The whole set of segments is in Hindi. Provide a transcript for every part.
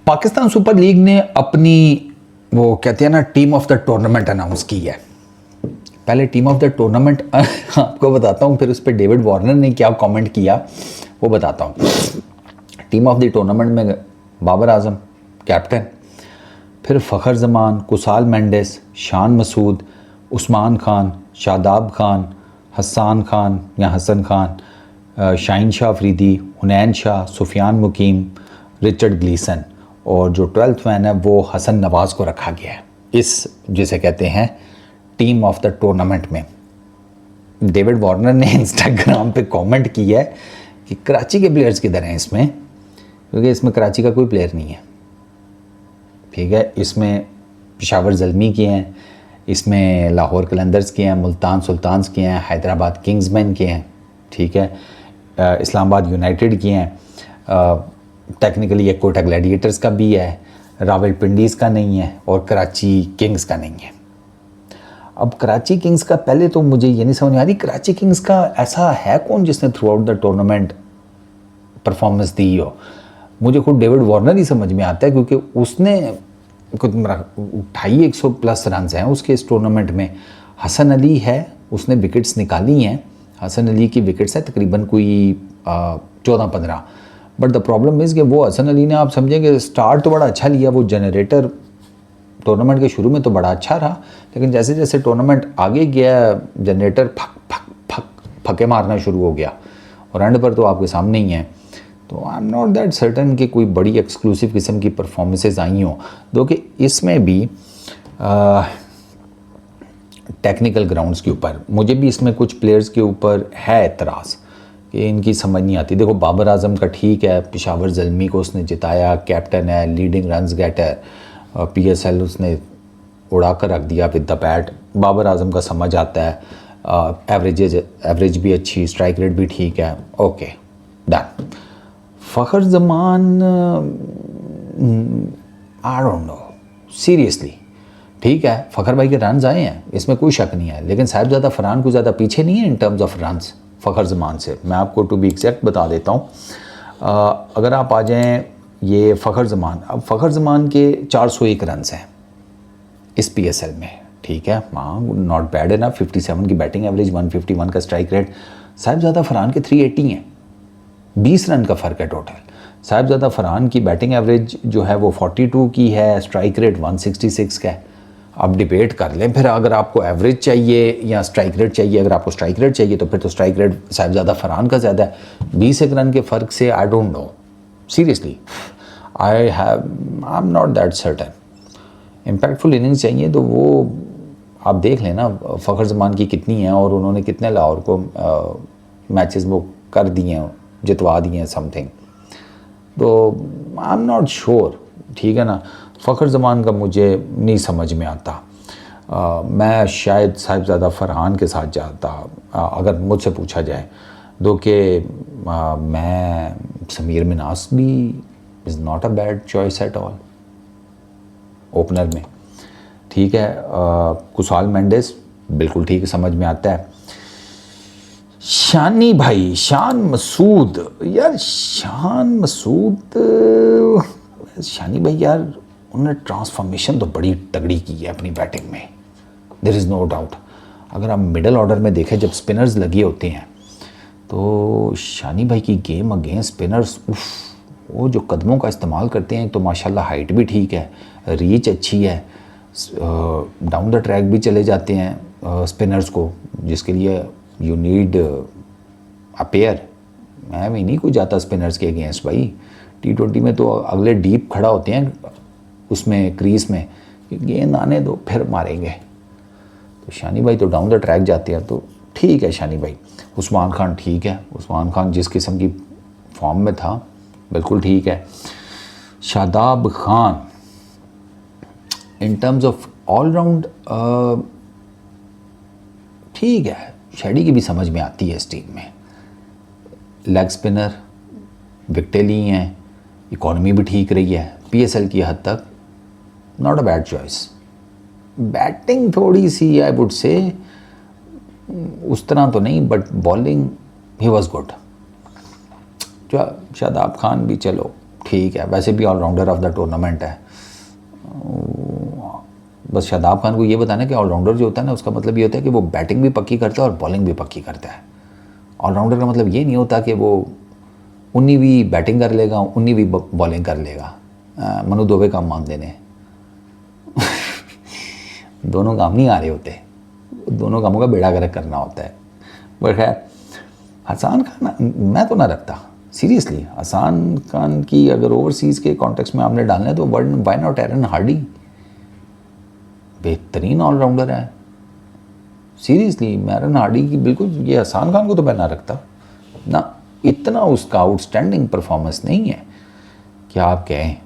पाकिस्तान सुपर लीग ने अपनी वो कहते हैं ना team of the tournament announce की है। पहले टीम ऑफ द टूर्नामेंट आपको बताता हूँ, फिर उस पर डेविड वार्नर ने क्या कमेंट किया वो बताता हूँ। टीम ऑफ द टूर्नामेंट में बाबर आजम कैप्टन, फिर फ़खर जमान, कुसाल मेंडिस, शान मसूद, उस्मान खान, शादाब खान, हसन खान या हसन खान, शाहीन शाह अफरीदी, हुनैन शाह, सुफियान मुकीम, रिचर्ड ग्लीसन, और जो 12th मैन है वो हसन नवाज़ को रखा गया है इस जिसे कहते हैं टीम ऑफ द टूर्नामेंट में। डेविड वार्नर ने इंस्टाग्राम पे कमेंट किया है कि कराची के प्लेयर्स किधर हैं इसमें, क्योंकि इसमें कराची का कोई प्लेयर नहीं है, ठीक है। इसमें पेशावर ज़ल्मी के हैं, इसमें लाहौर कलंदर्स के हैं, मुल्तान सुल्तान्स के हैं, हैदराबाद किंग्समैन के हैं, ठीक है, इस्लामाबाद यूनाइटेड के हैं, टेक्निकली एक कोटा ग्लैडिएटर्स का भी है, रावलपिंडीज़ का नहीं है, और कराची किंग्स का नहीं है। अब कराची किंग्स का पहले तो मुझे ये नहीं समझ आ रही, कराची किंग्स का ऐसा है कौन जिसने throughout the tournament performance दी हो। मुझे खुद डेविड वार्नर ही समझ में आता है, क्योंकि उसने कुछ 250 रन हैं उसके इस टूर्नामेंट में। हसन अली है, उसने विकेट्स निकाली हैं, हसन अली की विकेट्स हैं तकरीबन कोई 14-15। बट द प्रॉब्लम इज़ कि वो हसन अली ने, आप समझेंगे स्टार्ट तो बड़ा अच्छा लिया, वो जनरेटर टूर्नामेंट के शुरू में तो बड़ा अच्छा रहा, लेकिन जैसे जैसे टूर्नामेंट आगे गया जनरेटर फके मारना शुरू हो गया, और एंड पर तो आपके सामने ही है। तो I am not that certain कि कोई बड़ी एक्सक्लूसिव किस्म की परफॉर्मेंसेस आई हों, दो कि इसमें भी टेक्निकल ग्राउंड्स के ऊपर मुझे भी इसमें कुछ प्लेयर्स के ऊपर है एतराज़ कि इनकी समझ नहीं आती। देखो बाबर आजम का ठीक है, पेशावर ज़ल्मी को उसने जिताया, कैप्टन है, लीडिंग रन्स गेटर, PSL उसने उड़ा कर रख दिया with the bat. Babar Azam का समझ आता है, एवरेज भी अच्छी, स्ट्राइक रेट भी ठीक है, okay done. Fakhar Zaman I don't know seriously, ठीक है फ़खर भाई के रन्स आए हैं, इसमें कोई शक नहीं है, लेकिन साहिबजादा फरहान को ज़्यादा पीछे नहीं है इन terms of runs Fakhar Zaman से। मैं आपको टू बी एग्जैक्ट बता देता हूँ। अगर आप आ जाएँ ये फ़खर जमान, अब फ़खर जमान के 401 रन्स हैं इस PSL में, ठीक है, हाँ नॉट बैड है ना। 57 की बैटिंग एवरेज, 151 का स्ट्राइक रेट। साहिबजादा फरहान के 380 हैं, 20 रन का फ़र्क है टोटल। साहिबजादा फरहान की बैटिंग एवरेज जो है वो 42 की है, स्ट्राइक रेट 166 का है। आप डिबेट कर लें फिर, अगर आपको एवरेज चाहिए या स्ट्राइक रेट चाहिए। अगर आपको स्ट्राइक रेट चाहिए तो फिर तो स्ट्राइक रेट साहिबजादा फरहान का ज़्यादा है। 20 रन के फ़र्क से I don't know seriously, I am not that certain. Impactful innings चाहिए तो वो आप देख लेना फ़खर जमान की कितनी है, और उन्होंने कितने लाहौर को मैचेस वो कर दिए हैं, जितवा दिए हैं समथिंग। तो आई एम नॉट श्योर, ठीक है ना। फ़खर जमान का मुझे नहीं समझ में आता। मैं शायद साहिबजादा फरहान के साथ जाता अगर मुझसे पूछा जाए, दो कि मैं समीर मिनास भी is not a bad choice at all opener में, ठीक है। कुसाल मेंडिस बिल्कुल ठीक समझ में आता है। शानी भाई, शान मसूद, यार शान मसूद, शानी भाई यार उन्होंने ट्रांसफॉर्मेशन तो बड़ी तगड़ी की है अपनी बैटिंग में, देयर इज़ नो डाउट। अगर आप मिडल ऑर्डर में देखें जब स्पिनर्स लगे होते हैं तो शानी भाई की गेम अगेंस्ट स्पिनर्स, वो जो कदमों का इस्तेमाल करते हैं तो माशाल्लाह हाइट भी ठीक है, रीच अच्छी है, डाउन द ट्रैक भी चले जाते हैं स्पिनर्स को, जिसके लिए यू नीड अ पेयर। मैं भी नहीं कोई जाता स्पिनर्स के अगेंस्ट भाई। T20 में तो अगले डीप खड़ा होते हैं उसमें क्रीज में, गेंद आने दो फिर मारेंगे। तो शानी भाई तो डाउन द ट्रैक जाते हैं, तो ठीक है शानी भाई। उस्मान खान ठीक है, उस्मान खान जिस किस्म की फॉर्म में था बिल्कुल ठीक है। Shadab Khan in terms of all round ठीक है, शेडी की भी समझ में आती है इस टीम में। लेग स्पिनर, विकेटें ली हैं, इकॉनमी भी ठीक रही है, PSL की हद तक not a bad choice. Batting थोड़ी सी आई वुड से उस तरह तो नहीं, but bowling he was good. Shadab Khan भी चलो ठीक है, वैसे भी ऑलराउंडर ऑफ द टूर्नामेंट है। बस शादाब खान को ये बताना कि ऑलराउंडर जो होता है ना, उसका मतलब ये होता है कि वो बैटिंग भी पक्की करता है और बॉलिंग भी पक्की करता है। ऑलराउंडर का मतलब ये नहीं होता कि वो 19वीं बैटिंग कर लेगा, 19वीं बॉलिंग कर लेगा। मनु दोबे काम मांग देने दोनों काम नहीं आ रहे होते, दोनों कामों का बेड़ा गर्क करना होता है। पर खैर, हसन खान मैं तो ना रखता सीरियसली। हसन खान की अगर ओवरसीज़ के कॉन्टेक्स्ट में आपने डालना है तो व्हाई नॉट एरन हार्डी, बेहतरीन ऑलराउंडर है सीरियसली। मैं एरन हार्डी की बिल्कुल, ये हसन खान को तो मैं ना रखता ना, इतना उसका आउटस्टैंडिंग परफॉर्मेंस नहीं है कि आप कहें।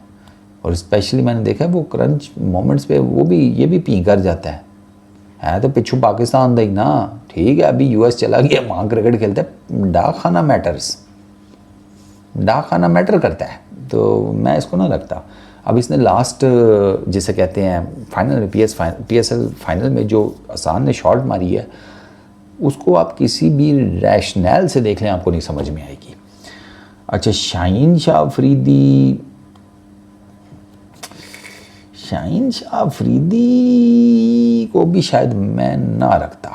और स्पेशली मैंने देखा है वो क्रंच मोमेंट्स पे वो भी ये भी पी कर जाता है तो पिछू पाकिस्तान दा ही ना, ठीक है अभी यूएस चला गया, वहाँ क्रिकेट खेलता है। डाक खाना मैटर्स, डाक खाना मैटर करता है, तो मैं इसको ना रखता। अब इसने लास्ट जिसे कहते हैं फाइनल पीएसएल फाइनल में जो हसन ने शॉट मारी है, उसको आप किसी भी रैशनल से देख लें आपको नहीं समझ में आएगी। अच्छा, शाहीन शाह अफरीदी को भी शायद मैं ना रखता।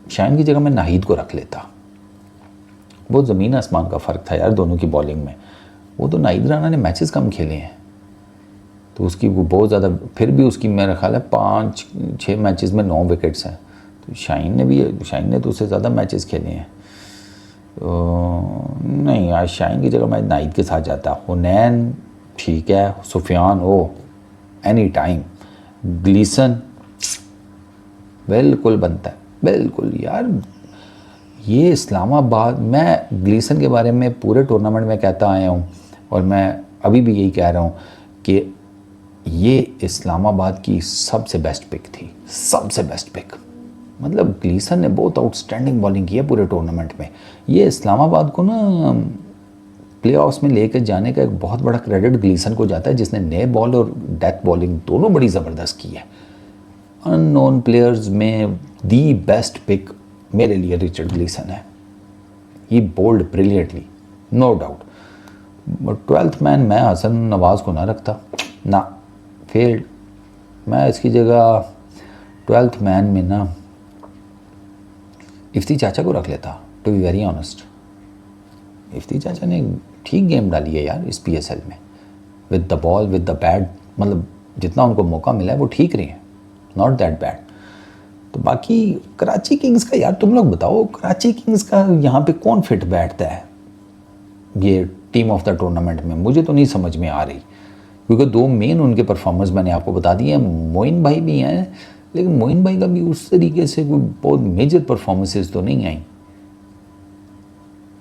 शाहीन की जगह मैं नाहिद को रख लेता। बहुत ज़मीन आसमान का फ़र्क था यार दोनों की बॉलिंग में। वो तो नाहिद राना ने मैचेस कम खेले हैं, तो उसकी वो बहुत ज़्यादा, फिर भी उसकी मेरा ख्याल है 5-6 मैचेस में 9 विकेट्स हैं। तो शाहीन ने तो उससे ज़्यादा मैचेस खेले हैं। तो नहीं, आज शाहीन की जगह मैं नाहिद के साथ जाता। हुनैन ठीक है, सुफियान ओ एनी टाइम, ग्लीसन बिल्कुल बनता है, बिल्कुल यार। ये इस्लामाबाद, मैं ग्लीसन के बारे में पूरे टूर्नामेंट में कहता आया हूँ और मैं अभी भी यही कह रहा हूँ कि ये इस्लामाबाद की सबसे बेस्ट पिक थी, सबसे बेस्ट पिक। मतलब ग्लीसन ने बहुत आउटस्टैंडिंग बॉलिंग की है पूरे टूर्नामेंट में। ये इस्लामाबाद को ना प्लेऑफ्स में लेकर जाने का एक बहुत बड़ा क्रेडिट ग्लीसन को जाता है, जिसने नए बॉल और डेथ बॉलिंग दोनों बड़ी ज़बरदस्त की है। अननोन प्लेयर्स में दी बेस्ट पिक मेरे लिए रिचर्ड ग्लीसन है। He bowled brilliantly, no doubt. But 12th man मैं हसन नवाज़ को ना रखता ना, फेल्ड। मैं इसकी जगह 12th मैन में ना इफ्ती चाचा को रख लेता, to be very honest. Ifti चाचा ने ठीक गेम डाली है यार इस पीएसएल में, with the ball with the bat. मतलब जितना उनको मौका मिला है वो ठीक रही है, नॉट दैट बैड। तो बाकी कराची किंग्स का यार तुम लोग बताओ, कराची किंग्स का यहाँ पे कौन फिट बैठता है ये टीम ऑफ द टूर्नामेंट में? मुझे तो नहीं समझ में आ रही, क्योंकि 2 मेन उनके परफॉर्मेंस मैंने आपको बता दिए हैं। मोइन भाई भी हैं, लेकिन मोइन भाई का भी उस तरीके से कोई बहुत मेजर परफॉर्मेंसेस तो नहीं आई।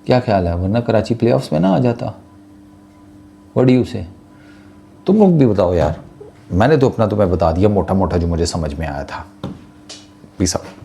क्या ख्याल है, वरना कराची प्लेऑफ्स में ना आ जाता? व्हाट डू यू से? तुम लोग भी बताओ यार। मैंने तो अपना तुम्हें बता दिया मोटा मोटा जो मुझे समझ में आया था। Peace out.